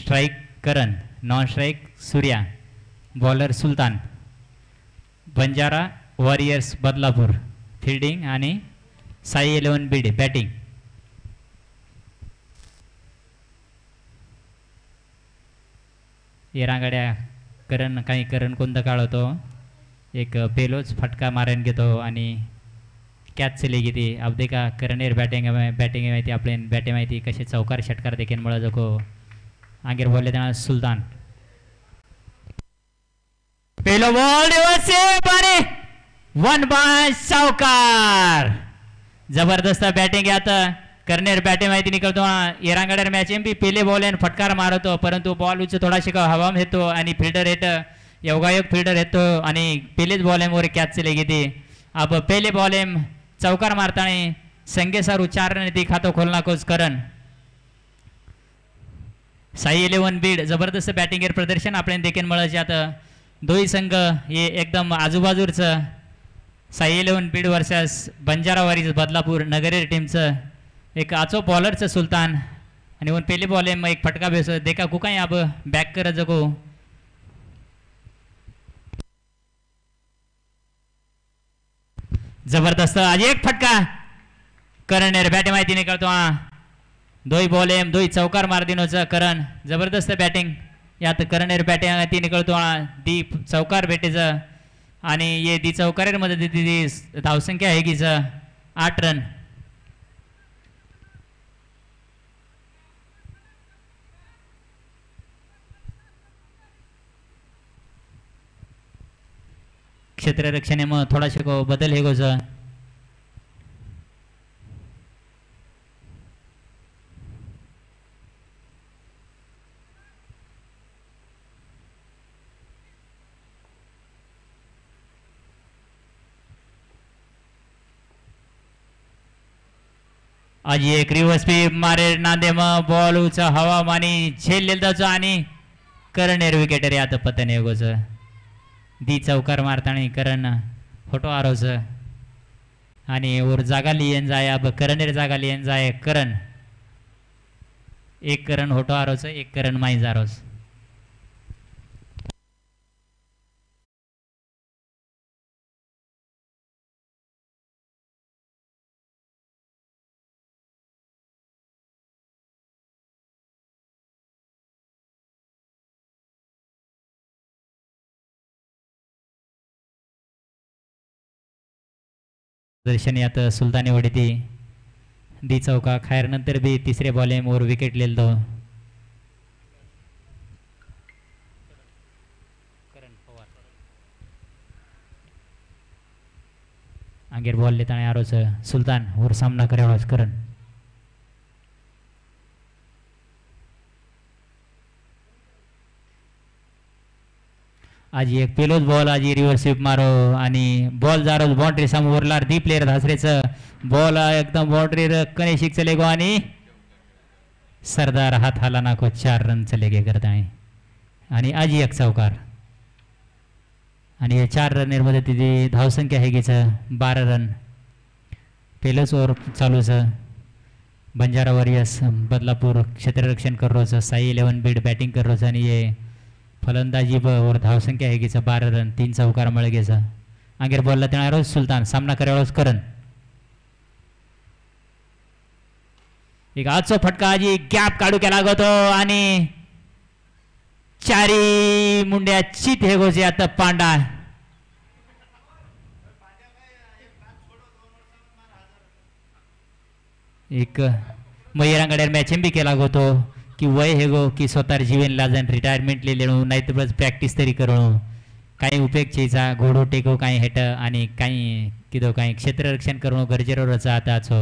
Strike करण, non strike Surya, bowler सुलतान. Banjara warriors Badlapur fielding आणि Sai 11 Beed batting. येरांगड्या करण कोणतं काढतो, एक पेलोच फटका मारण घेतो आणि कॅच चली घेते. अब देखा करणेर बॅटिंग माहिती आपले बॅटिंग माहिती कसे चौकार षटकार देखील मळ जको आगेर बोलले त्यांना सुलतान. पेलो बॉल आणि 1 बाय चौकार. जबरदस्त बॅटिंग यात करनेर बॅटिंग माहिती निकलतो. येरांगडर मॅच एम बी पेले बॉल फटकार मारतो, परंतु बॉल उच्च थोडा शिका हवा में येतो आणि फिल्डर येत योगायोग फिल्डर येतो आणि पेलेच बॉल वर कॅच चले घेते. अब पेले बॉल चौकार मारताना संगेसारू 4 रन ती खातो खोलना कोच करण. साई 11 बीड जबरदस्त बॅटिंग प्रदर्शन आपण देखील मिळायचे. आता दोन्ही संघ हे एकदम आजूबाजूच साई 11 बीड वर्सेस बंजारा वारीज बदलापूर नगरेर टीमचं एक आचो बॉलरचं सुलतान आणि वन पहिले बॉल एक फटका बेस देखा कुकाई अब बॅक करत जगो. जबरदस्त आज एक फटका करणेर बॅटिंग माहिती निकलतो. दोई बॉल दोई चौकार मार दिनोच करण जबरदस्त बॅटिंग यात करणेर बॅटिंग माहिती निकलतो. दी चौकार भेटेच आणि ये दी चौकारेर मध्ये दी धावसंख्या आहे कीच 8 रन. क्षेत्ररक्षणे मग थोडा शिको बदल हे गोज. आज एक रिव्हर्स स्वीप मारे नांदे मग बॉल उच हवामानी झेल जायचो आणि करणेर विकेटर यात पतन हे गोज. दी चौकार मारताना करण फोटो आरोच आणि वर जागा लियन जाय. अब करणेर जागा लियन जाय करण एक करण होटो आरोच एक करण माई जारोच. दर्शन यात सुलतानी वडीती दी चौका खायर नंतर बी तिसरे बॉल वर विकेट लेल दो. आगेर बॉल लेता आरोच सुलतान वर सामना करे करण. आज एक पेलोच बॉल आज रिव्हर्स स्वीप मारो आणि बॉल जारो बाउंड्री समोर लार दी प्लेयर धासरेच बॉल एकदम बाउंड्री कने शिक चले गो आणि सरदार हात हाला नाको 4 रन चले गे करता है आणि आज एक चौकार आणि 4 रन मध्ये तिची धावसंख्या आहे कीच 12 रन. पेलोच ओव्हर चालूच बंजारा वॉरियर्स बदलापूर क्षेत्ररक्षण करोच साई 11 बीड बॅटिंग करोच आणि ये फलंदाजी वर धावसंख्या आहे कीचा 12 रन 3 चौकार मळ गेचा. आगेर बॉलला देणार सुलतान सामना करायला करण. एक आजचो फटका आजी गॅप काढू केला लागतो आणि 4 मुंड्या चित हे गोजे आता पांडा एक मयूरांगड्यार मॅच बी केला होतो की वय हे गो की स्वतः जीवन लाजन रिटायरमेंट लेणू नाही तर बस प्रॅक्टिस तरी करणं काही उपयोग चेचा घोडो टेको काही हेट आणि काही किदो काही क्षेत्ररक्षण करणं गरजेचं आताचो.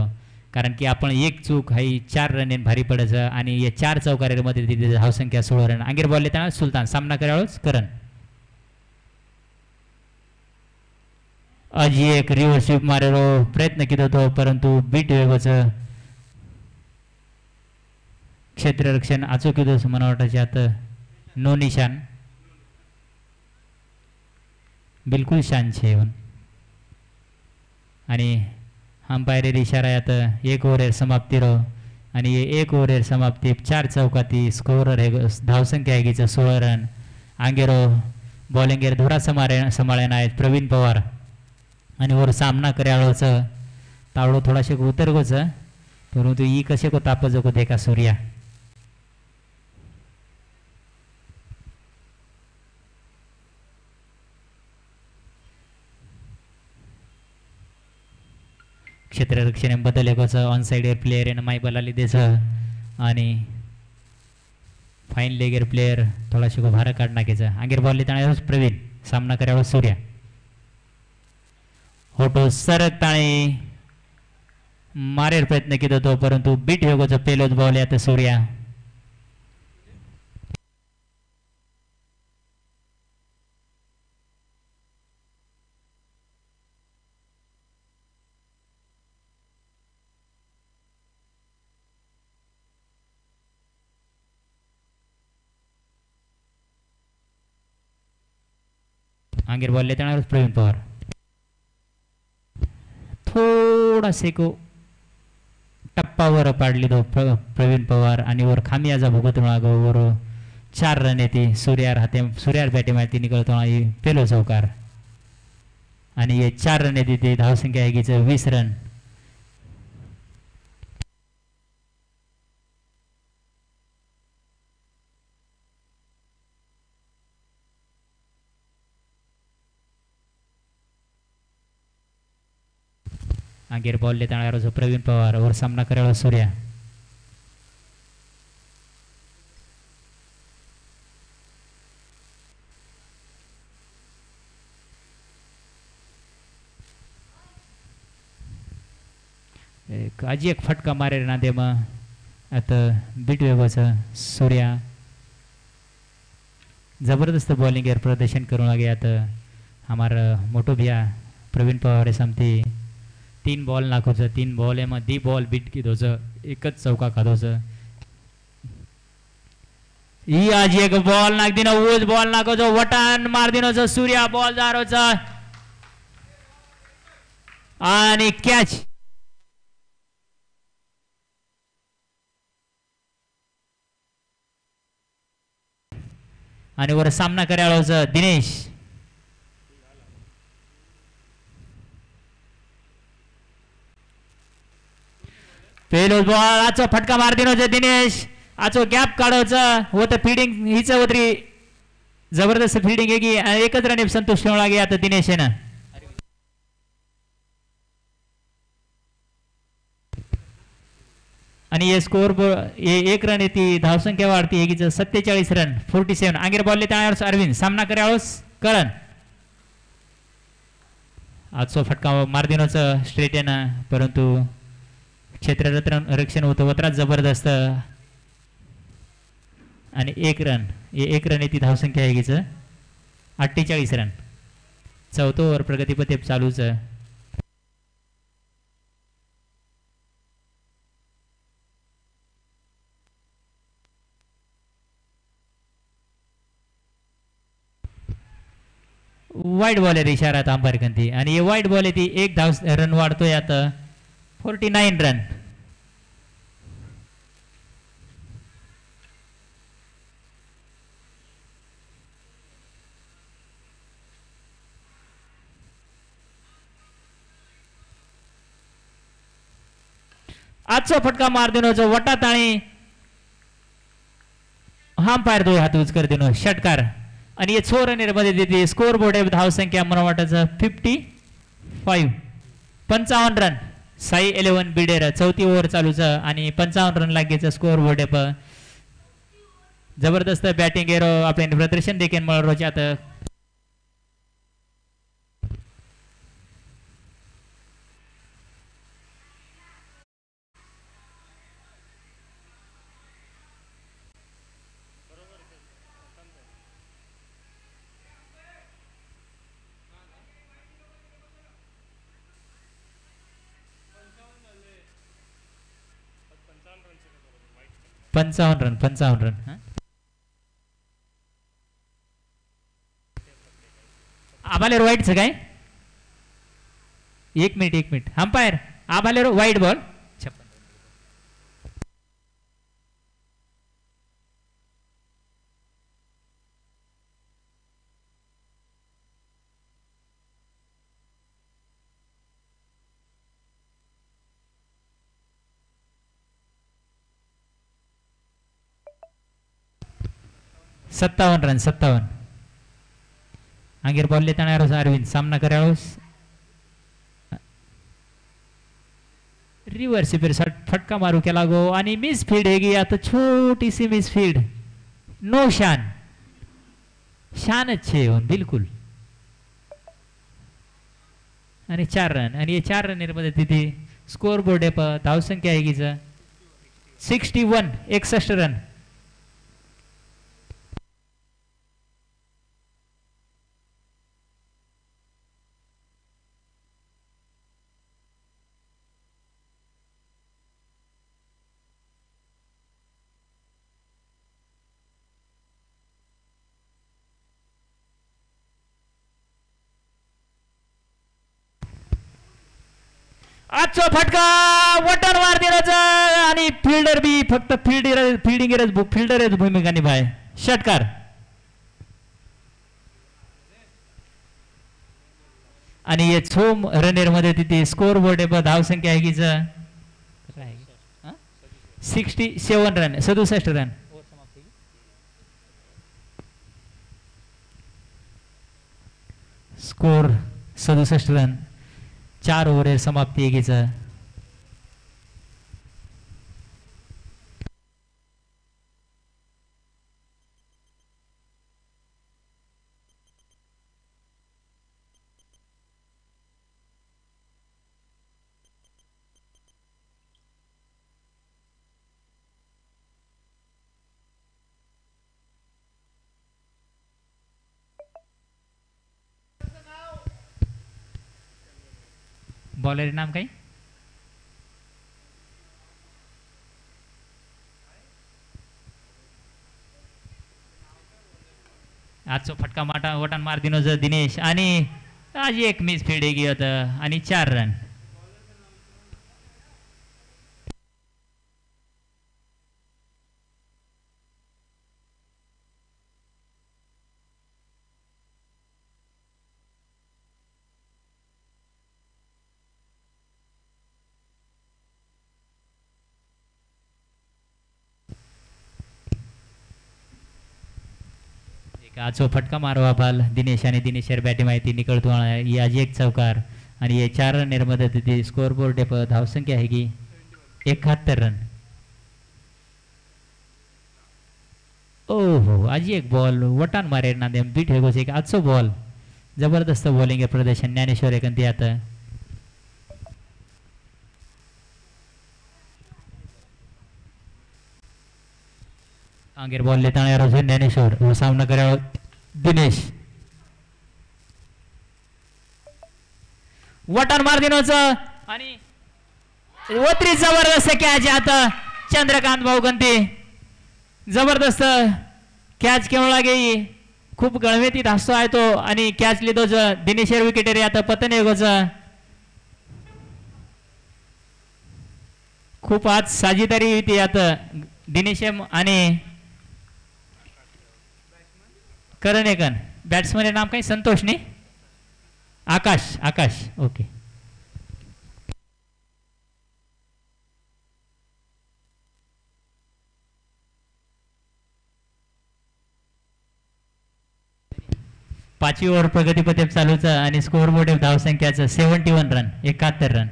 कारण की आपण एक चूक हाई 4 रन भारी पडायचं आणि या 4 चौकारेमध्ये तिथे धावसंख्या 16 रन. आगेर बॉल लेताना सुलतान सामना करायलाच करण. आज एक रिव्हर्स स्वीप मारेलो प्रयत्न केला होतो परंतु बीट वेगोच क्षेत्ररक्षण अचूक दिवस मला वाटायचे आता नो निशान बिलकुल शान छे आणि अंपायर इशारा आता 1 ओव्हर समाप्ती रो आणि एक ओव्हर समाप्ती 4 चौकाती स्कोरर आहे धावसंख्या आहे 16 रन. आंगेरो बॉलिंगेर धुरा सांभाळ्यान आहेत प्रवीण पवार आणि वर सामना कर्याळोचं तावडो थोडाशे उतरगोच परंतु ई कसे को ताप जको देखा सूर्या. क्षेत्ररक्षणे बदल एक ऑन साइड प्लेयर एन माय बलाली देस आणि फाईन लेगर प्लेयर थोडाशे को भार काढ नाकेचा. आंगेर बॉल लिहिताना प्रवीण सामना करावं सूर्या. होटो सरक ताणी मारेर प्रयत्न केला तो परंतु बीट वेगोचा पेलोच बॉल आता सूर्या. आंगेर बॉल लेताना प्रवीण पवार थोडासे को टप्पावर पाडली तो प्रवीण पवार आणि वर खामियाजा भोगत वर 4 रन येते. सूर्यार बॅटे माहिती निकळतो पेलो चौकार आणि हे 4 रन येते ते धावसंख्या आहे 20 रन. आंगेर बॉल लेताना प्रवीण पवार वर सामना करायला सूर्या. आजी एक फटका मारे ना दे मग आता बीट वेगोच सूर्या जबरदस्त बॉलिंग प्रदर्शन करून लगे. आता हमारा मोटो भैया प्रवीण पवार समती 3 बॉल नाखोच 3 बॉल एम दी बॉल बीट कीधोच एकच चौका खाधोच. ही आज एक बॉल नाक दिनो वोज बॉल नाखोच वटान मार दिनोच सूर्या बॉल जारोच आणि कॅच. आणि वर सामना करायलाच दिनेश पेलो बॉल आचो फटका मार दिनोच दिनेश आचो गॅप काढोच होत फिल्डिंग हीच होतरी जबरदस्त फिल्डिंग एकच रन संतोष ठेवून लागे आता दिनेश ना. आणि हे स्कोर 1 रन येते धावसंख्या वाढती 47 रन 47. आंगेर बॉल लेता अरविंद सामना करावस कळण आजचो फटका मार दिनोच स्ट्रेट ना परंतु क्षेत्र रक्षण होतं वत्रात जबरदस्त आणि 1 रन येते धावसंख्या आहे 48 रन. चौथो ओव्हर प्रगतीपथे चालूच. वाईट बॉल आहे इशारा अंबारकंती आणि हे वाईट बॉल आहे 1 रन वाढतोय आता 49 रन. आजचा फटका मार दिनो वटात आणि अंपायर 2 हात उच कर दिनो षटकार आणि हे 6 रन मध्ये देते. स्कोर बोर्ड आहे धावसंख्या मला वाटायचं 55 रन. साई 11 बिडेर चौथी ओव्हर चालूच आणि 55 रन लागेच स्कोर बोर्ड आहे. जबरदस्त बॅटिंग एरो आपले प्रदर्शन देखील मला रोज आता 55 रन आबालेर वाईटच काय 1 मिनिट अंपायर आबालेर वाईट बॉल 57 रन 57. आंगेर बॉल लेताना अरविंद सामना कराळोस रिवर्स फिर फटका मारू केला गो आणि मिस फील्ड हेगी आता छोटीशी मिस फील्ड. नो शान शानच छे बिलकुल. आणि 4 रन आणि 4 रन मध्ये तिथे स्कोर बोर्ड आहे धावसंख्या आहे कीच 61 61 रन. आजचा फटका वटन मार दिलाच आणि फिल्डर बी फक्त फिल्डर भूमिका निभाय षटकार. आणि ये छोम रनेर मध्ये तिथे स्कोर बोर्ड आहे धावसंख्या आहे कीच 67 run 67 run. Score 67 run 4 over समाप्ती एकीच. बॉलर नाम काही आजचा फटका वटान मार दिनो दिनेश आणि आज एक मिस फील्ड गेली आणि 4 रन. आजो फटका मारवा बाल दिनेश आणि दिनेशर बॅटी माहिती निकळतो आज एक चौकार आणि ये 4 रन मध्ये तिथे स्कोर बोर्ड धावसंख्या आहे की 71 रन. ओहो आज एक बॉल वटान मारे ना देम बीट हे गोसे आजचो बॉल जबरदस्त बॉलिंग प्रदर्शन ज्ञानेश्वर एकंती आता. आंगेर बॉल लेताना ज्ञानेश्वर सामना करा दिनेश वटान मार दिनोच आणि वत्री जबरदस्त कॅच आता चंद्रकांत भाऊ गंती जबरदस्त कॅच केवळ लागे खूप गळवेतीत हसतो आहे तो आणि कॅच लिदो दिनेशर विकेट रे आता पतन येगोच खूप आज साजिदारी होती आता दिनेश आणि करणेकन. बॅट्समन नाम काही संतोष ने आकाश आकाश ओके. पाचवी ओव्हर प्रगतीपथ चालूच आणि स्कोर बोर्ड धावसंख्याचं 71 रन 71 रन.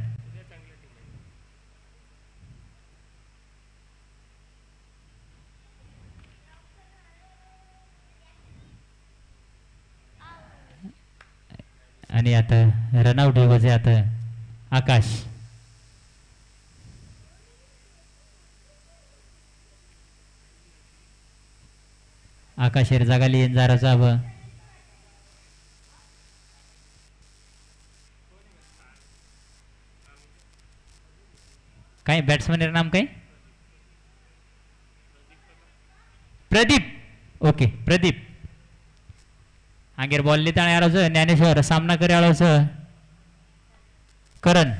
आणि आता रनआउट होते आता आकाश. आकाश हेर जागा लिहिन जाराचा अब काय बॅट्समन नाम काय प्रदीप ओके प्रदीप. आंगेर बॉल लिताना यार ज्ञानेश्वर सामना करे करण.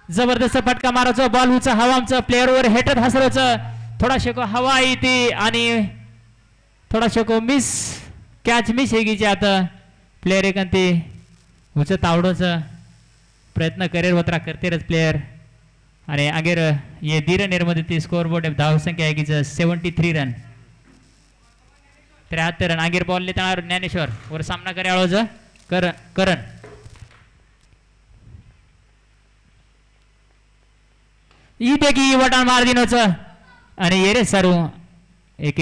जबरदस्त फटका मारायचा बॉल उच हवामचं प्लेअर वर हेटत हसरायचं थोडा शेको हवा येते आणि थोडा शेको मिस कॅच मिस हेगीचे आता प्लेअर एकांती उच तावडोच प्रयत्न करेर वत्रा करतेरच प्लेयर आणि अगेर ये धीर निर्मध्ये ती स्कोर बोर्ड धावसंख्या आहे की 73 रन 73 रन अगेर बॉल लेताना ज्ञानेश्वर वर सामना करे आळोज करण ई देखी वटान मार दिनोच आणि येरे सारू एक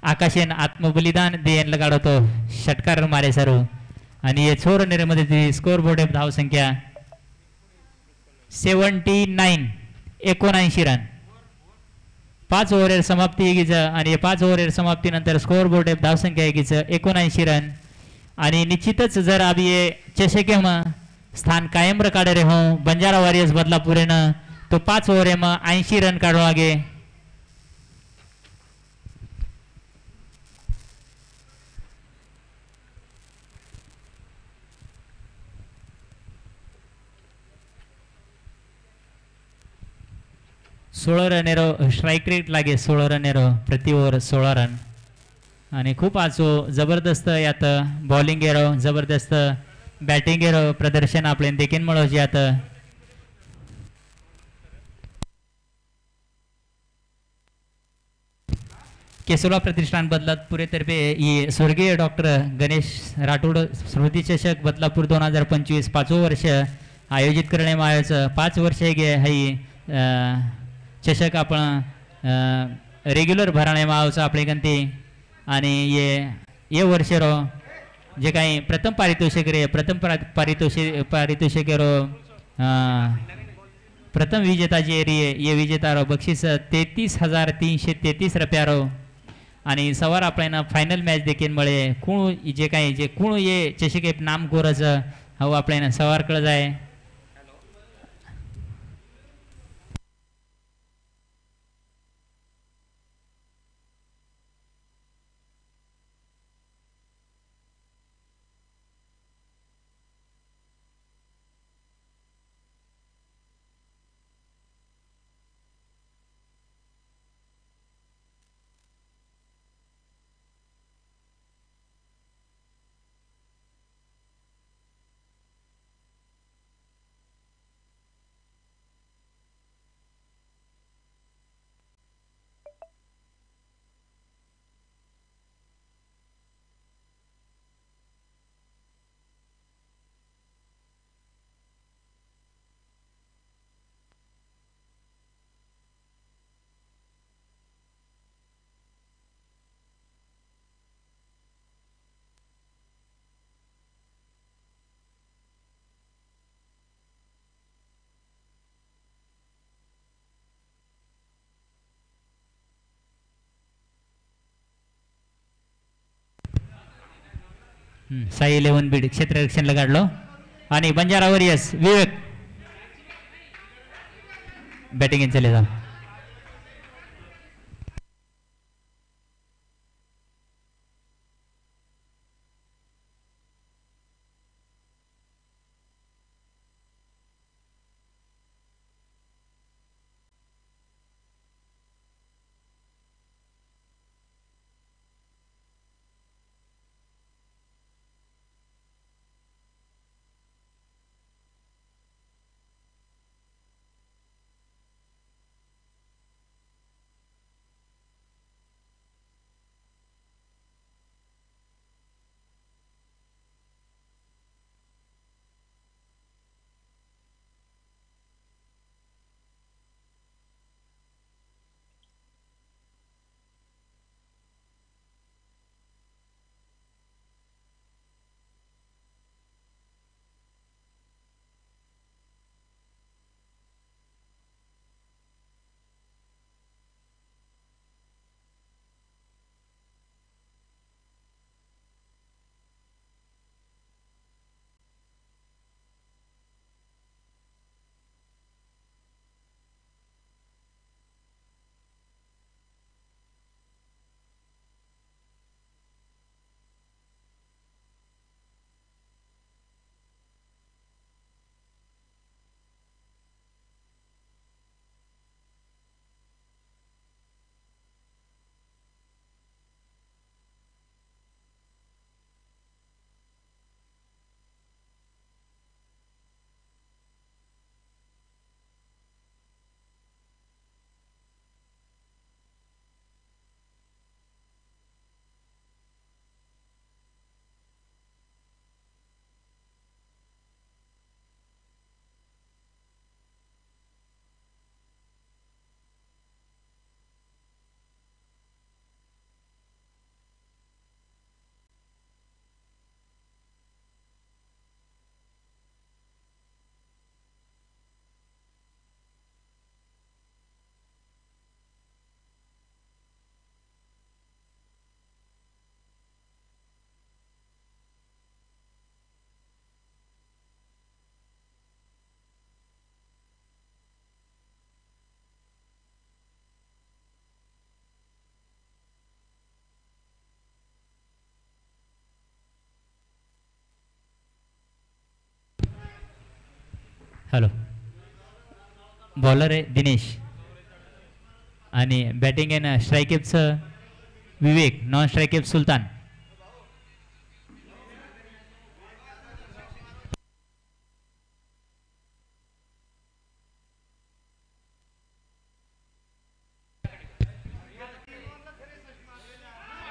आकाशेन आत्मबलिदान देन लगाडतो षटकार मारे सारू आणि ये छोर निर्मध्ये ती स्कोर बोर्ड धावसंख्या 79 79 रन 5 ओव्हर समाप्ती एकीच आणि 5 ओव्हर समाप्तीनंतर स्कोर बोर्ड धावसंख्या एकीच 79 रन आणि निश्चितच जर अभी ये चषके में स्थान कायम रखाड़े रहे हो बंजारा वॉरियर्स बदलापुर न तो 5 ओव्हर में 80 रन काढो आगे सोळा रनेरो स्ट्राइक रेट लागे 16 रनेरो प्रति ओव्हर 16 रन आणि खूप आजो जबरदस्त यात बॉलिंग एरो जबरदस्त बॅटिंग एरो प्रदर्शन आपले देखील मिळवचे यात केसोला प्रतिष्ठान बदलापूर तर्फे ये स्वर्गीय डॉक्टर गणेश राठोड स्मृती चषक बदलापूर 2025 5वं वर्ष आयोजित करण्यात आल्याचं 5 वर्ष गे हाई चषक आपण रेग्युलर भराण्यात आवचं आपले गंती आणि ये वर्ष रो जे काही प्रथम पारितोषिक रे प्रथम पारितोषिक रो प्रथम विजेता जे ये विजेता रो बक्षीस 33,333 रुपया रो आणि सवार आपल्याला फायनल मॅच देखील मिळे कोण जे काही जे कोण ये चषके नाम गोरज हो आपल्याला सवार कळ जाय साई 11 बीड क्षेत्ररक्षणला काढलो आणि बंजारा वॉरियर्स विवेक बॅटिंग चले जा हॅलो. बॉलर आहे दिनेश आणि बॅटिंग आहे ना स्ट्रायकेपचं विवेक, नॉन स्ट्रायकेप सुलतान.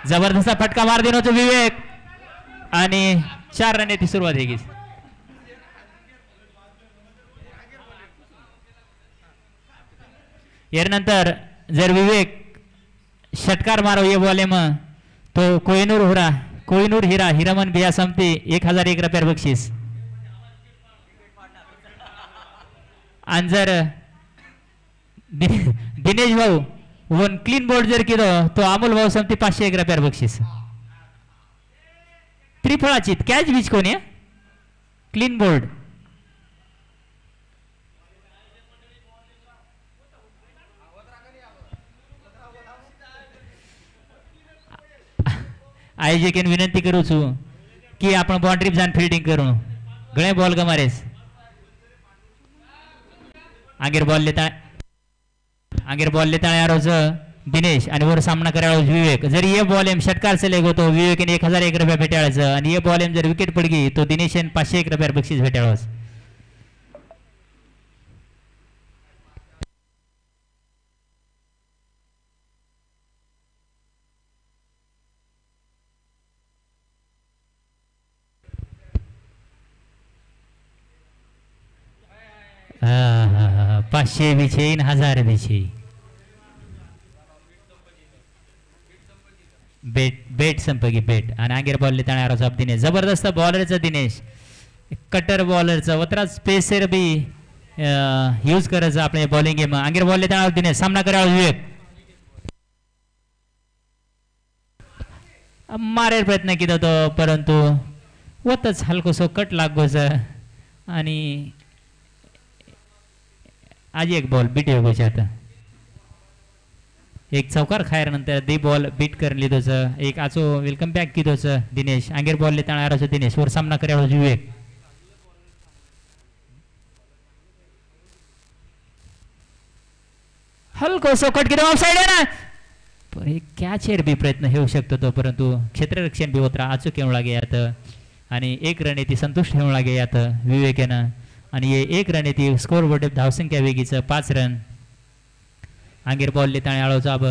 जबरदस्त फटका मार देणं होतो विवेक आणि 4 रन ती सुरुवात आहे. यानंतर जर विवेक षटकार मारो ये बॉले मग तो कोहिनूर हिरा हिरामन बिया संपती 1001 रुपये बक्षीस. आणि जर दिनेश भाऊ वन क्लीन बोर्ड जर केलं तो अमोल भाऊ संपती 501 रुपये बक्षीस. त्रिफळाची कॅच बीच कोणी क्लीन बोर्ड. आयोजकांनी विनंती करू છું की आपण बाउंड्री जान फील्डिंग करू घणे बॉल गमारेस. आगीर बॉल लेता रोज दिनेश आणि वर सामना करायला विवेक. जर ये बॉल एम षटकार से लेगो तो विवेक 1001 रुपये भेटायचं आणि ये बॉल एम जर विकेट पडगी तो दिनेश 501 रुपये बक्षीस भेटायचं. हा 500 बिछे 1000 बिछे. बेट संपगी बेट आणि आगीर बॉल लेता साहेब दिनेश. जबरदस्त बॉलरचं दिनेश कटर बॉलरचं वतरा स्पेसर बी यूज करायचं आपल्या बॉलिंग गेम. आगीर बॉल लेता दिनेश सामना करायला विवेक मारे प्रयत्न केला तो परंतु वतच हलकोसो कट लागोस आणि आज एक बॉल बीट होगोच. आता एक चौकार खायर नंतर दी बॉल बीट कर लिदोच एक आचो वेलकम बॅक किदोच दिनेश. आगीर बॉल लेता आरोच दिनेश वर सामना करायला विवेक. हलकोसो कट किदो ऑफ साइड आहे ना पण एक कॅचर बी प्रयत्न होऊ शकतो तो परंतु क्षेत्ररक्षण बी होता अचूक येऊ लागे यात आणि 1 रन ती संतुष्ट होऊ लागे यात विवेकेनं. आणि 1 रन ती स्कोर बोर्ड धावसंख्या वेगीचं 5 रन. आगीर बॉल लेता आळोचा अब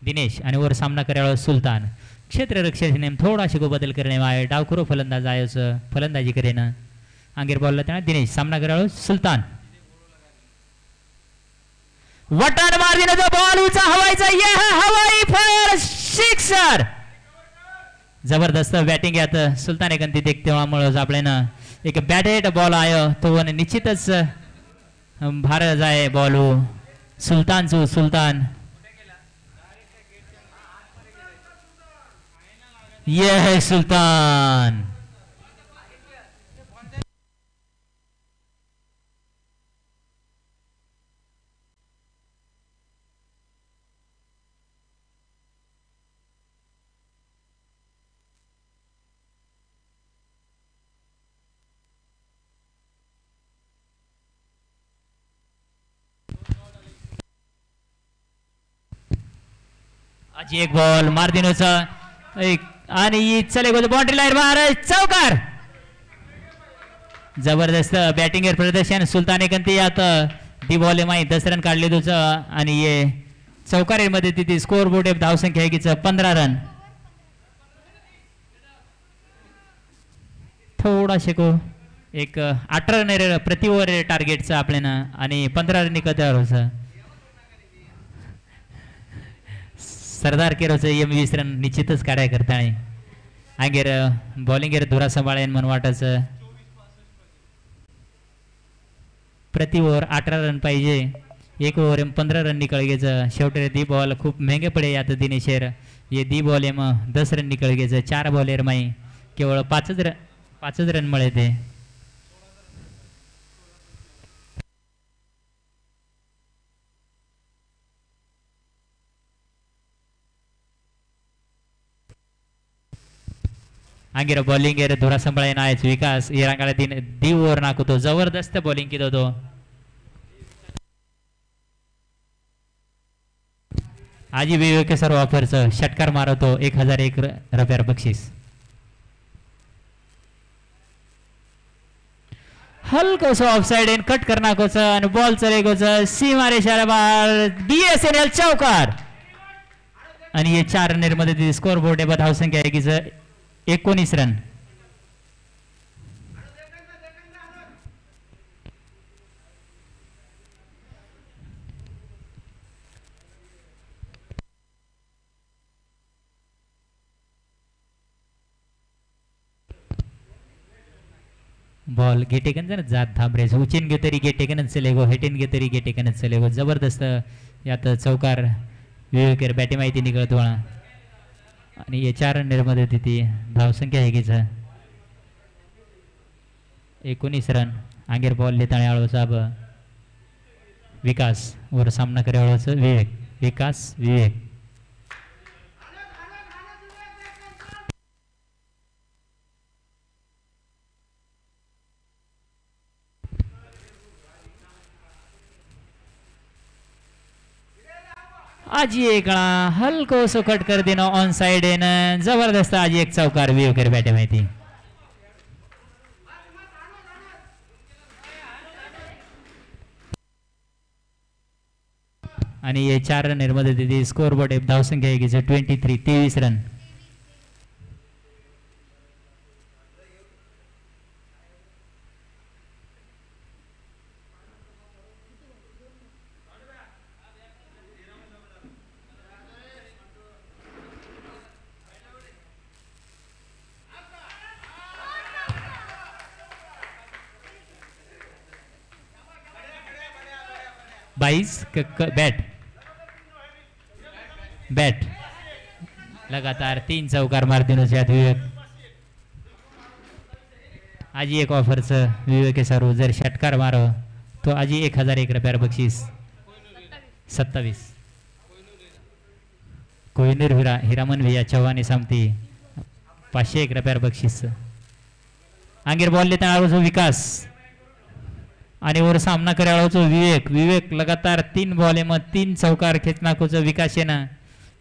दिनेश आणि वर सामना करायला सुलतान. क्षेत्ररक्षण नेम थोडाशी गो बदल करणे आहे डावखुरो फलंदाज आयोचं फलंदाजी करेन. आगीर बॉल लेता दिनेश सामना करायला सुलतान. वटान मार दिला तो बॉल ऊंचा हवाईचा ये है हवाई फायर सिक्सर. जबरदस्त बॅटिंग यात सुलतान एकंती देखते मुळे आपल्याला एक बॅटेड बॉल आयो तो निश्चितच भार जाय बॉल सुलतान ये है सुलतान. आज एक बॉल मार दिनोचा एक आणि चले गो बाउंड्री लाईन मार चौकार. जबरदस्त बॅटिंग प्रदर्शन सुलतान एकंती यात दी बॉल माही 10 रन काढले तुझ आणि ये चौकार मध्ये तिथे स्कोर बोर्ड धावसंख्या आहे 15 रन. थोडा शेको एक 18 रन प्रति ओव्हर टार्गेटचं आपल्याला आणि 15 रन निकल्यावर सरदार केरोचं एम 20 रन निश्चितच काढाय करता आहे. आगीर बॉलिंग धुरा सांभाळेन म्हणून वाटायचं प्रति ओव्हर 18 रन पाहिजे. 1 ओव्हर 15 रन निकळ घ्यायचं. शेवटी दी बॉल खूप महंगे पडे आता दिनेशर ये दी बॉल एम 10 रन निकळ घ्यायचं. 4 बॉलेर माही केवळ 5 रन मिळे ते. आंगीर बॉलिंग एर धुरा संभाळायन आयच विकास येरांगाडे तीन दी ओव्हर नाकतो जबरदस्त बॉलिंग किदो तो आजी विवेक सर्व ऑफरच षटकार मारतो 1001 रुपयार बक्षीस हल्को सो ऑफ साइड कट करना को बॉल चलेगो सी मारे शारा बार बीएसएनएल चौकार आणि ये 4 रन मध्ये स्कोर बोर्ड आहे धाव संख्या आहे की 19 रन बॉल गेटेकन जर जात थांबरे उचीन घे तरी गेटेकन चलेगो हेटेन घे तरी गेटेकन चलेगो जबरदस्त यात चौकार विवेकर बॅटी माहिती निघतो आणि या 4 रन मध्ये तिथे धावसंख्या आहे की 19 रन आंगेर बॉल लेताळे आळो साहेब विकास वर सामना करे आळोच विवेक विकास विवेक आज एक हल्को सो कट कर देना ऑन साइड एन जबरदस्त आज एक चौकार विवेकर बॅटे माहिती आणि हे 4 रन मध्ये तिथे स्कोर बोर्ड धावसंख्या आहे की 23 रन बैट बैट लगातार 3 चौकार मारतीन विवेक आज एक ऑफरच विवेक सर जर षटकार मारो तो आज 1001 रुपयार बक्षीस 27 कोहिनूर हिरामन भैया चव्हाणी सामती 501 रुपयार बक्षीस आंगीर बॉल लेता विकास आणि वर सामना करायचो विवेक विवेक लगातार 3 बॉल में 3 चौकार खेचनाकोच विकास आहे ना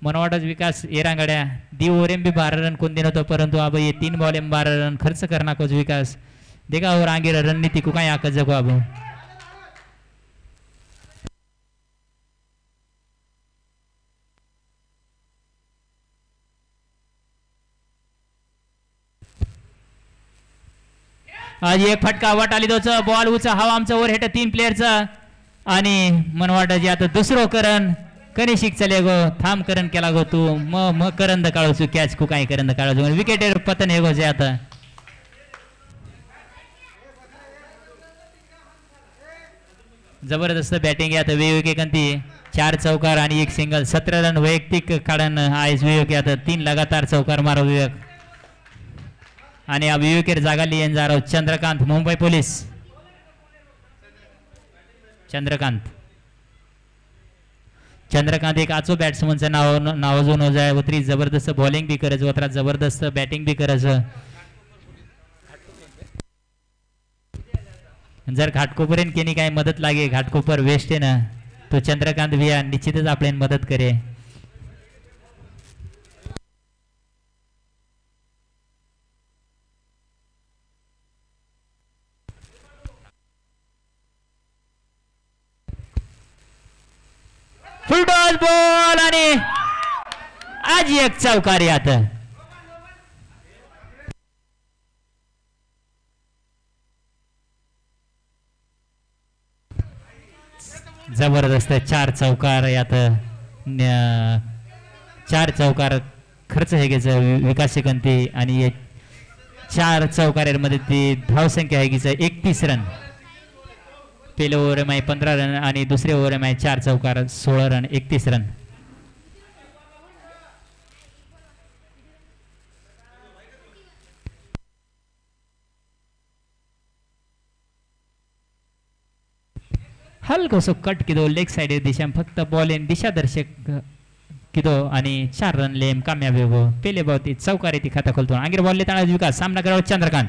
मन वाटत विकास येरांगड्या दी ओव्हर भी 12 रन कोण दिन होतो परंतु अब ये 3 बॉल में 12 रन खर्च करनाकोच विकास देखा और आंगे रणनीति को काय आकज जगो अब आज एक फटका वाट आली दोच बॉल उचा हवा आमचा ओव्हर हेट 3 प्लेयरचा आणि मन वाटायचे आता दुसरो करण कनिशिक चले गो थांब करण केला गो तू म करंद काढू कॅच को काय करंद काढू विकेट पतन हे गो जे आता जबरदस्त बॅटिंग आता वेगवेगळे कंती 4 चौकार आणि 1 सिंगल 17 रन वैयक्तिक काढून आज विवेक आता 3 लगातार चौकार मारो विवेक आणि या विवेकेर जागा लियन जा रहा चंद्रकांत मुंबई पोलीस चंद्रकांत एक आचो बॅट्समनचं नाव जो जाय उतरी जबरदस्त बॉलिंग भी करज उतरा जबरदस्त बॅटिंग भी करज जर घाटकोपरेन केनी काय मदत लागे घाटकोपर वेस्ट आहे ना तो चंद्रकांत भैया निश्चितच आपल्याला मदत करे फुलटॉस बॉल आणि आज एक चौकार यात जबरदस्त 4 चौकार यात 4 चौकार खर्च हे घ्यायचं विकास कंती आणि 4 चौकारांमध्ये ती धावसंख्या आहे घ्यायचं 31 रन पहले ओव्हर में 15 रन आणि दुसरे ओव्हर में 4 चौकार 16 रन 31 रन हल्को सो कट की दो लेग साइड दिशा फक्त बॉल इन दिशा दर्शक किदो आणि 4 रन लेम कामयाब हो पेले बावती चौकार ती खाता खोलतो आंगीर बॉल ताळा विकास सामना करावा चंद्रकांत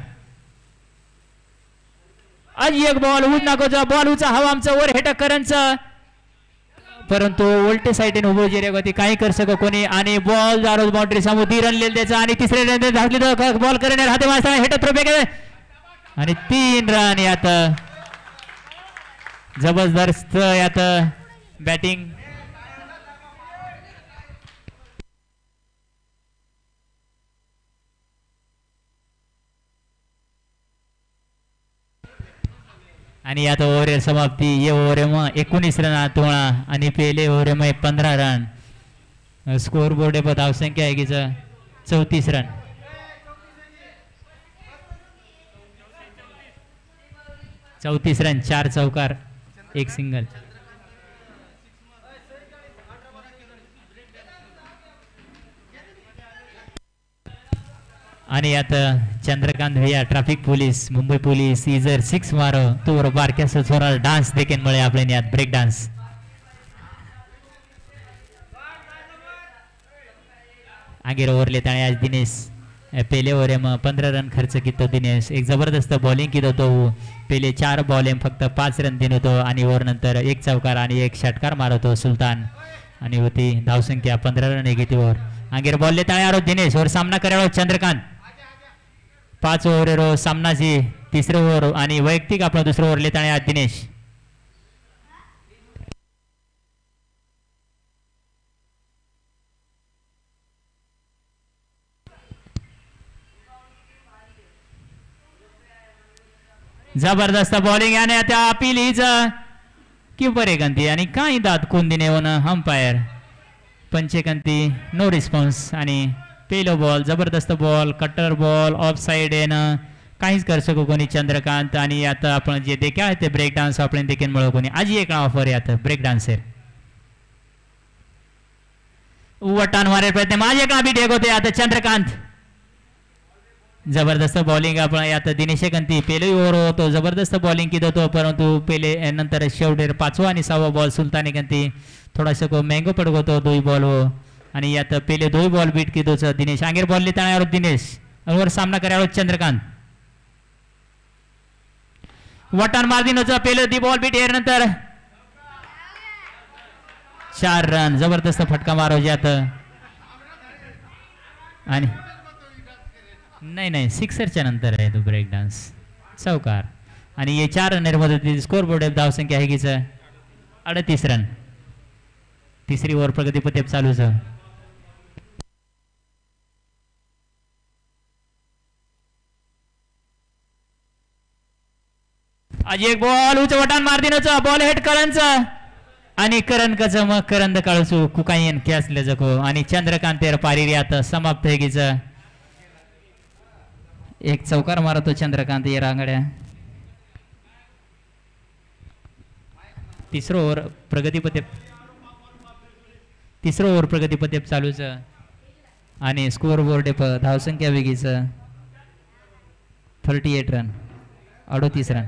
आज एक बॉल उच नाकोचा बॉल उचा हवा आमचा वर हेटक करंचं परंतु उलटे साईडने उभो जिरेगती काही कर सको कोणी आणि बॉल जारो बाउंड्री समोर 3 रन लेल त्याचा आणि तिसरे रन धाकली तर बॉल करणार हाते मारताना हेट थ्रो फेके आणि 3 रन यात जबरदस्त यात बॅटिंग आणि आता ओव्हर समाप्ती ये ओव्हर मग 19 रन तोळा आणि पहिले ओव्हर मग 15 रन स्कोर बोर्ड पर धावसंख्या आहे की 34 रन चौतीस रन 4 चौकार 1 सिंगल आणि आता चंद्रकांत भैया ट्रॅफिक पोलीस मुंबई पोलीस जर 6 मारो तो बारक्या सोरा डान्स देखील मिळे आपल्याला यात ब्रेक डान्स आगे ओव्हरले ताणे आज दिनेश पहले ओव्हर में 15 रन खर्च कितो दिनेश एक जबरदस्त बॉलिंग किदो तो पहले 4 बॉल फक्त 5 रन दिनो तो आणि ओव्हर नंतर 1 चौकार आणि 1 षटकार मारतो सुलतान आणि होती धावसंख्या 15 रन घेती ओव्हर आगे बॉलले ताणे आरो दिनेश और सामना करायला चंद्रकांत 5 ओव्हर सामनाची तिसरे ओव्हर आणि वैयक्तिक आपला दुसरं ओव्हर लेताना आज दिनेश जबरदस्त बॉलिंग आणि आता अपील हीच कीपर एकंती आणि काही दात कोण दिने वन अंपायर पंचेकंती नो रिस्पॉन्स आणि पहिलो बॉल जबरदस्त ball cutter ball of side येणं काहीच कर सको कोणी चंद्रकांत आणि आता आपण जे देखा आहे ते ब्रेक डान्स आपण देखील मिळव कोणी आज एक ऑफर आहे आता ब्रेक डान्सर वटान मारे प्रयत्न माझे का बी टेक होते आता चंद्रकांत जबरदस्त बॉलिंग आपण आता दिनेश कंती पहिले ओव्हर होतो जबरदस्त बॉलिंग किदो तो परंतु पहिले नंतर शेवटेर 5वा आणि 6वा बॉल सुलतानी कंती थोडासा को महंगो पडगोतो 2 बॉल हो आणि यात पहिले 2 बॉल बीट किदोच दिनेश आगेर बॉल लेताना दिनेश और सामना करायला चंद्रकांत वटान मार दिनोचा पहिले दी बॉल बीट एर नंतर 4 रन जबरदस्त फटका मारो जात आणि नाही सिक्सरच्या नंतर आहे तो ब्रेक डान्स चौकार आणि ये 4 रन मध्ये स्कोर बोर्ड धावसंख्या आहे कीच 38 रन तिसरी ओव्हर प्रगतीपथ चालूच आज एक बॉल उच वटान मार दिनोचा बॉल हेड करणचं आणि करण कच मग करंद काळचू कुकायन खेळले जको आणि चंद्रकांतेर पारिरी आता समाप्त आहे कीच एक चौकार मारतो चंद्रकांत या रांगड्या तिसरं ओव्हर प्रगतीपथ चालूच आणि स्कोर बोर्ड धावसंख्या वेगळीच 38 रन 38 रन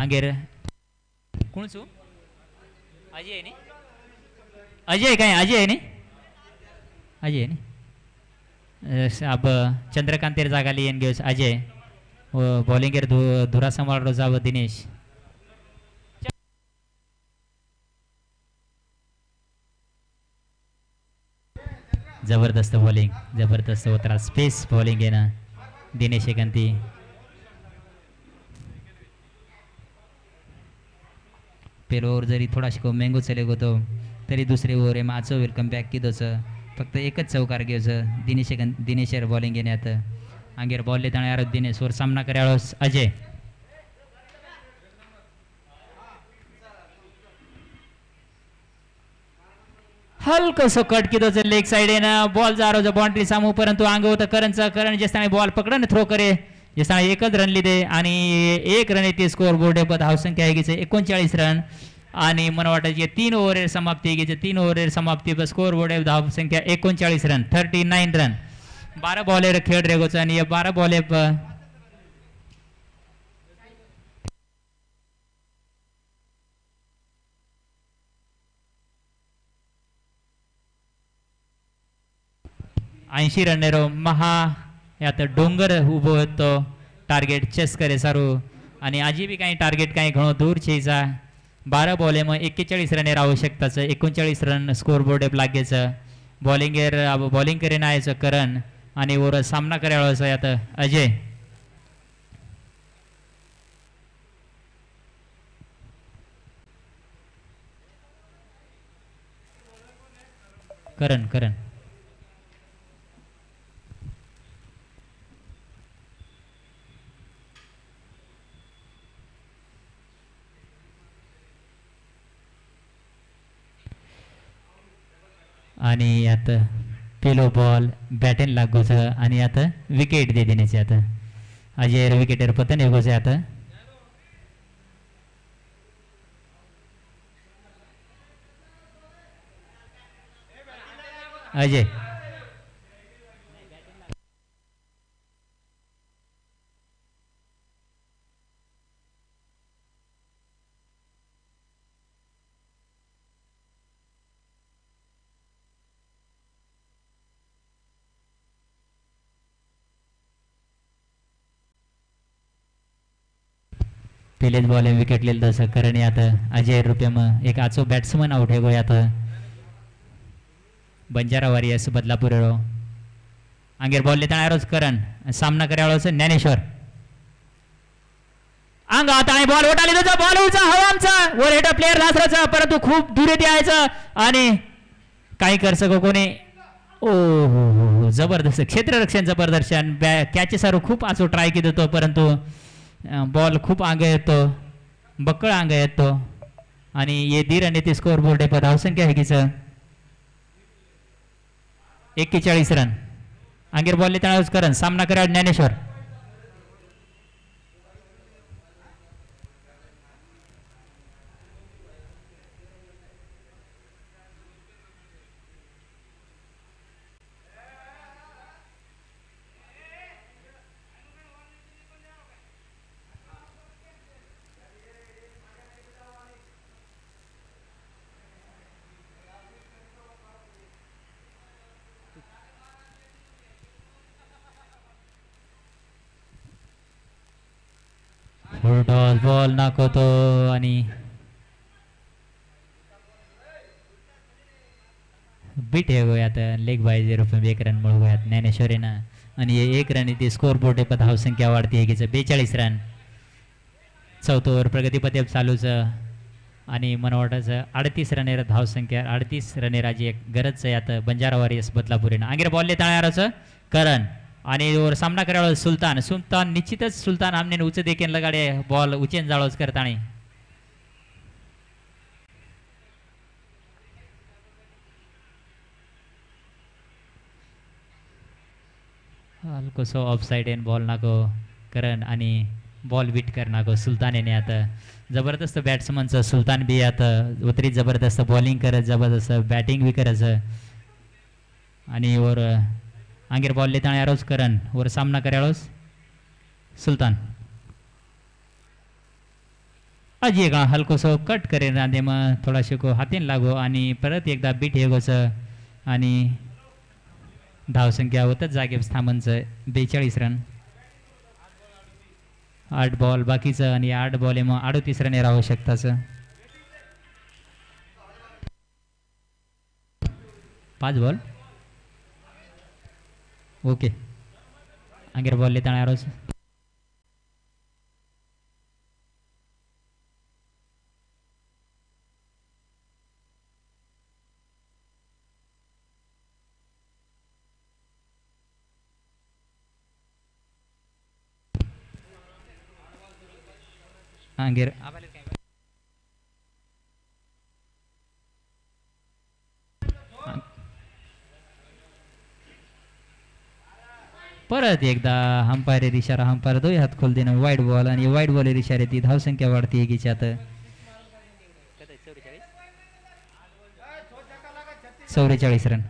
आगेर कोण छू अजय आहे नी अजय काय अजय आहे नी अजय अब चंद्रकांतेर जागाली येन घेऊस अजय बॉलिंगेर धुरा सांभाळलो जाव दिनेश जबरदस्त बॉलिंग जबरदस्त उतरा स्पेस बॉलिंग आहे ना दिनेश एकांती पहलो ओव्हर जरी थोडासा मेंगो चले गो तो तरी दुसरे ओव्हर माचो वेलकम बॅक किदोच फक्त एकच चौकार घेवच दिनेशर बॉलिंग घेण्यात आगेर बॉल लेताना यार दिनेश वर सामना करायला अजय हलकोसो कट किदोच लेग साइड ना बॉल जा रहा बाउंड्री सामू परंतु आंग होता करण जैसा बॉल पकड़ा ने थ्रो करे जैसा एक रन लिदे आणि 1 रन येते स्कोर बोर्ड पर धावसंख्या आहे की 39 रन आणि मला वाटायचे 3 ओव्हर समाप्ती आहे की 3 ओव्हर समाप्ती पर स्कोर बोर्ड धावसंख्या 39 रन 39 रन 12 बॉलेर खेळ रेगोचा आणि 12 बॉले 80 रनेरो महा यात डोंगर उभो होतो टार्गेट चेस करे सारू आणि आजी बी काही टार्गेट काही घणो दूर छेचा 12 बॉले मग 41 Raner आवश्यकताचं 39 run score board लागेचं bowling करीन आयचं करण आणि वर सामना करायला यात अजय करण करण आणि आता पेलो बॉल बॅटन लागोच आणि आता विकेट दे देण्याचे आता अजय विकेटर पतन येगोच आता अजय पहिलेच बॉल विकेट लिहिलं तसं कारण आता अजय रुपये मग एक आचो बॅट्समन आउट आहे आता बंजारा वारियस बदलापूर अंगेर बॉल लेता रोज करण सामना करायला ज्ञानेश्वर अंग आता आणि बॉल उठाली तुझा बॉल उचा हवामचा वर हेटा प्लेअर लासराचा परंतु खूप दूर येते यायचं आणि काही कर सको कोणी ओ हो जबरदस्त क्षेत्ररक्षणचं प्रदर्शन कॅच सारू खूप आचो ट्राय केलं तो परंतु बॉल खूप आगे येतो बक्कळ आगे येतो आणि ये धीर आणि ती स्कोर बोर्ड आहे धावसंख्या आहे कीच 41 रन अंगेर बॉल लेता करण सामना करा ज्ञानेश्वर टॉस बॉल नाकवतो आणि बीट हे गोयात लेग बाय 0 1 रन मुळे गोयात ज्ञानेश्वर ना आणि 1 रन इथे स्कोर बोर्ड आहे धावसंख्या वाढती आहे की 42 रन चौथं ओव्हर प्रगतीपथ चालूच आणि मला वाटायचं 38 रनेर धावसंख्या 38 रनेराची एक गरज आहे आता बंजारा वारियस बदलापूर ना अंगेर बॉल लेता करण आणि वर सामना करायला सुलतान निश्चितच सुलतान आमने उच देखील लगाडे बॉल उचेन जाळोच करताना हलकोसो ऑफ साइड एन बॉल नाको करण आणि बॉल बीट कर नाको सुलतान येणे आता जबरदस्त बॅट्समनचं सुलतान बी आता उतरी जबरदस्त बॉलिंग करत जबरदस्त बॅटिंग बी करायचं आणि वर अंगेर बॉल लेता यारोज करण वर सामना करायलोस सुलतान अजी का हलकोसो कट करे रांदे मग थोडा शिको हातीन लागो आणि परत एकदा बीट हेगोच आणि धावसंख्या होतच जागेवर थांबनचं 42 रन 8 बॉल बाकीचं आणि 8 बॉल मग 38 रन राहू शकताचं 5 बॉल ओके अंगेर बॉल लेता रोज अंगेर परत एकदा अंपायर इशारा अंपायर दोन हात खोल देणं वाईट बॉल आणि वाईट बॉल इशारे ती धावसंख्या वाढते एकीच्यात 44 रन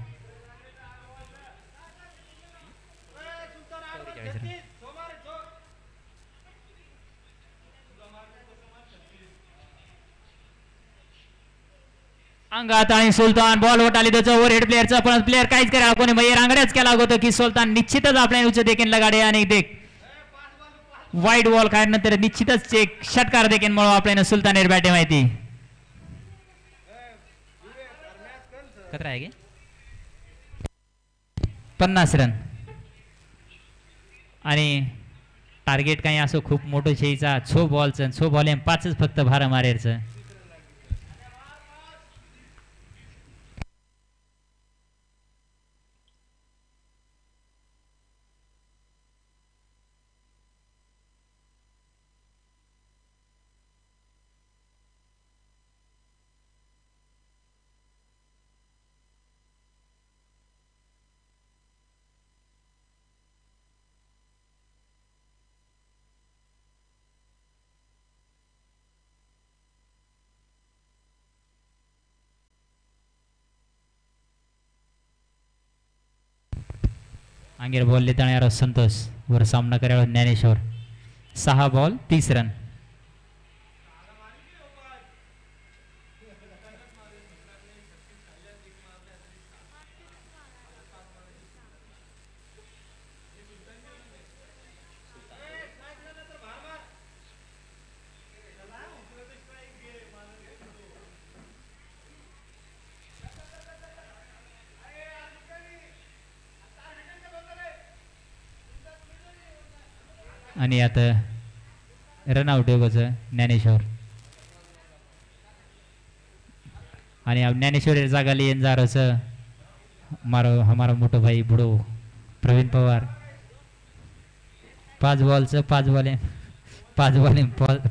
अंगात आणि सुलतान बॉल उठाली त्याचं ओव्हरहेड प्लेअरचा पण प्लेअर काहीच करा कोणी मग रांगड्याच केला होतं की सुलतान निश्चितच आपल्या उच्च देखील लगाडे आणि देख वाईट बॉल काय नंतर निश्चितच एक षटकार देखील म्हणून आपल्याला सुलतानेर बॅटे माहिती कत्र आहे 50 रन आणि टार्गेट काही असो खूप मोठं शेईचा छो बॉलचं 5च फक्त भार मारायचं आंगेर बॉल लेता यार संतोष वर सामना करायला ज्ञानेश्वर 6 बॉल 30 रन आणि आता रनआउट होगोच ज्ञानेश्वर आणि अब ज्ञानेश्वर जागा लिए जा रहा हमारा मोटो भाई बुढ़ो प्रवीण पवार 5 बॉलचं 5 बॉल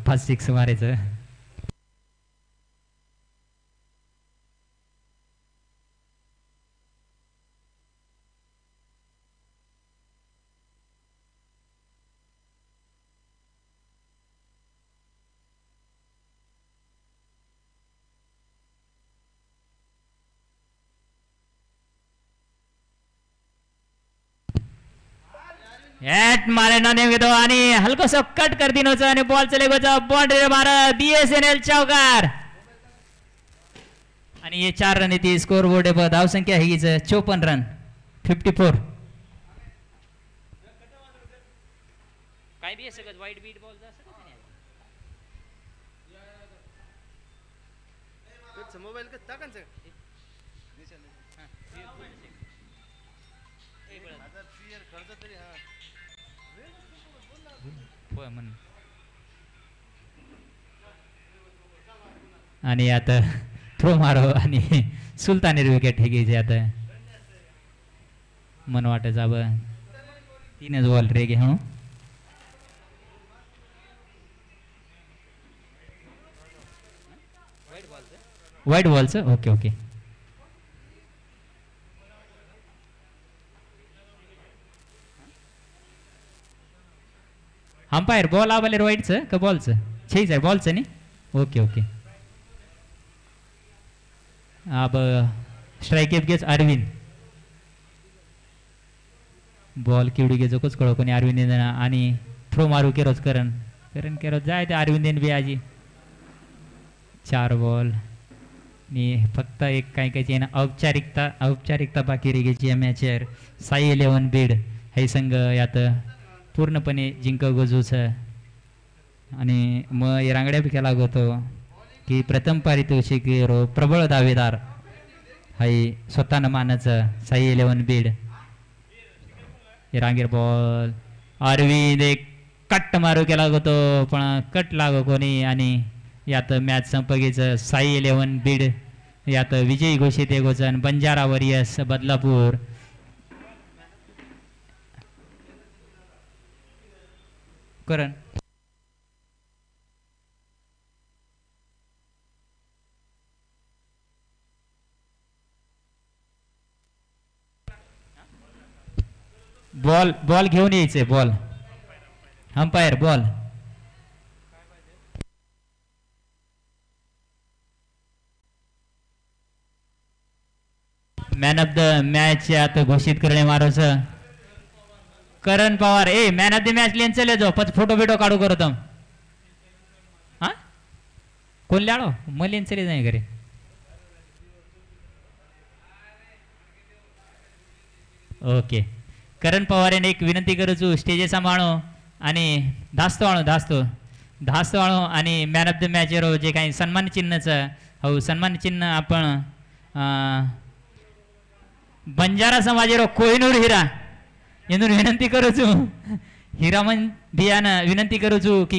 5 सिक्स मारायचं एट मारे ने दो आणि हलकोसं कट कर दिनोचं आणि बॉल चले गोचा बाउंड्री मारा बीएसएनएल चौकार आणि ये 4 रन येते स्कोर बोर्ड आहे धाव संख्या हीच 54 रन 54 काय बी असं वाईट बीट बॉल मोबाईल का टाकायचं आणि आता थ्रो मारो आणि सुलतानेर विकेट हे घ्यायचे आता मन वाटत जाब 3च बॉल रे घे म्हणून व्हाईट बॉलचं ओके ओके अंपायर बॉल आवले व्हाईटचं का बॉलचं छेच आहे बॉलचं नाही ओके ओके अब स्ट्राइक गेच अरविंद बॉल किवडी घे जोकच कळो कोणी अरविंद आणि थ्रो मारू केरोच करण केरोच जाय ते अरविंद बी आजी 4 बॉल आणि फक्त एक काही काही औपचारिकता बाकी रे घ्यायची या मॅचवर साई 11 बीड हे संघ यात पूर्णपणे जिंक गोजूच आणि मग रांगड्या पिका लागतो की प्रथम पारितोषिक प्रबळ दावेदार हाय स्वतःनं मानाचं साई 11 बीड रांगीर बॉल अरविंद एक कट मारू केला होतो पण कट लागो कोणी आणि यात मॅच संपगीचं साई 11 बीड यात विजयी घोषित एगोचन बंजारा वरियस बदलापूर करण बॉल घेऊन यायचे ball umpire ball man of the match आता घोषित करणे मारोस करण पवार ए मॅन ऑफ द मॅच लेन चले जो पच फोटो बिटो काढू करतो हा कोण लाडो मग लेन चले जाय घरी ओके करण पवार यांनी एक विनंती करूचू स्टेजे सांभाळो आणि धास्तो आणो आणि मॅन ऑफ द मॅच जे काही सन्मान चिन्हचं हो सन्मान चिन्ह आपण बंजारा समाजेरो कोहिनूर हिरा येऊन विनंती करूचू हिरामन भियान विनंती करूचू की